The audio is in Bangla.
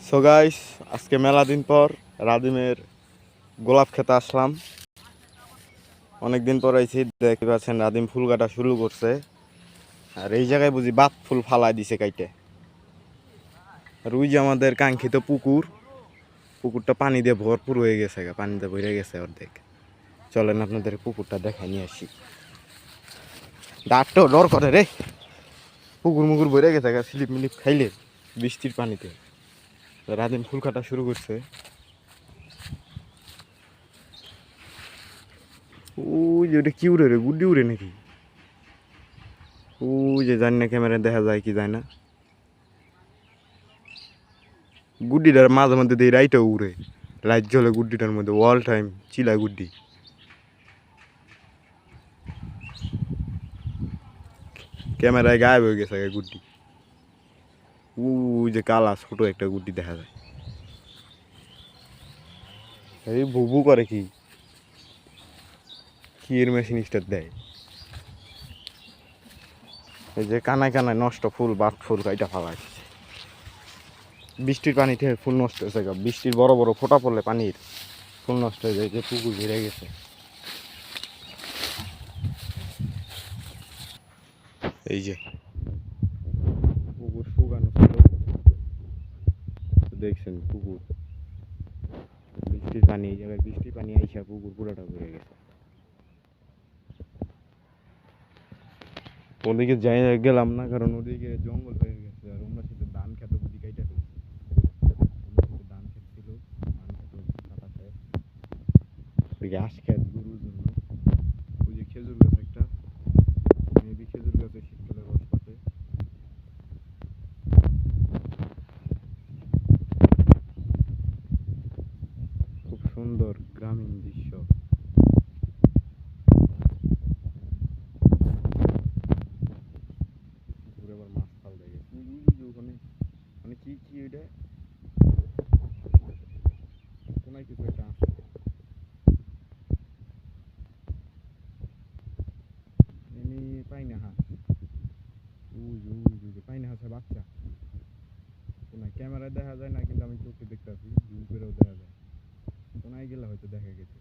সো গাইস, আজকে মেলা দিন পর রাদিমের গোলাপ খেতে আসলাম। অনেক দিন পর আইছি, দেখতে পাচ্ছেন রাদিম ফুল কাটা শুরু করছে। আর এই জায়গায় বুঝি বাত ফুল ফালাই দিছে কাইটে। আর ওই যে আমাদের কাঙ্ক্ষিত পুকুর, পুকুরটা পানি দিয়ে ভরপুর হয়ে গেছে, পানিতে ভরে গেছে অর্ধেক। চলেন আপনাদের পুকুরটা দেখাই নিয়ে আসি। ডাকটাও ডর করে রে, পুকুর মুকুর ভরে গেছে, স্লিপ মিলিপ খাইলে বৃষ্টির পানিতে। রাদিম ফুল কাটা শুরু করছে। ওই যে ওটা কি উড়ে রে, গুড্ডি উড়ে নাকি? ওই যে জানি না, ক্যামেরায় দেখা যায় কি যায় না। গুড্ডিটার মাঝে মধ্যে দিয়ে রাইটও উড়ে, লাইট জ্বলে গুড্ডিটার মধ্যে, অল টাইম চিলায় গুড্ডি। ক্যামেরায় গায়েব হয়ে গেছে গুড্ডি। ওই যে কালা ছোট একটা গুড্ডি দেখা যায়। এই ভুবু করে কি, কি এর মেশিন স্টার্ট দেয়। এই যে কানায় কানায় নষ্ট ফুল, বাট ফুল কাইটা ফালায়। বৃষ্টির পানিতে ফুল নষ্ট হয়েছে, বৃষ্টির বড় বড় ফোঁটা পড়লে পানির ফুল নষ্ট হয়ে যায়, যে পুকুর ঘিরে গেছে। এই যে পুকুর শুকানো ছিল, দেখছেন পুকুর বৃষ্টির পানি, এই জায়গায় বৃষ্টির পানি আইসা পুকুর পুরাটা ভরে গেছে। ওদিকে যাই গেলাম না, কারণ ওদিকে জঙ্গল হয়ে গেছে। আর আমরা সাথে ধান খেতে বুঝি কাইটা ফেলছি, ধান খেত ছিল, ধান খেত কাটা শেষ। ঘাস খেত গরুর জন্য। ওই যে খেজুর গাছ একটা, মেবি খেজুর গাছে শীতকালে রস পাতে। খুব সুন্দর গ্রামীণ দৃশ্য। পুকুরে আবার মাছ ফাল দেখে ওখানে, মানে কি কি ওইটা কোনায় কিছু একটা আছে। এমনি পাইনা হাঁস, পাইনা হাঁসের বাচ্চা। কোনায় ক্যামেরায় দেখা যায় না, কিন্তু আমি চোখে দেখতে পাচ্ছি, জুম করেও দেখা যায়। কোনায় গেলে হয়তো দেখা গেছে।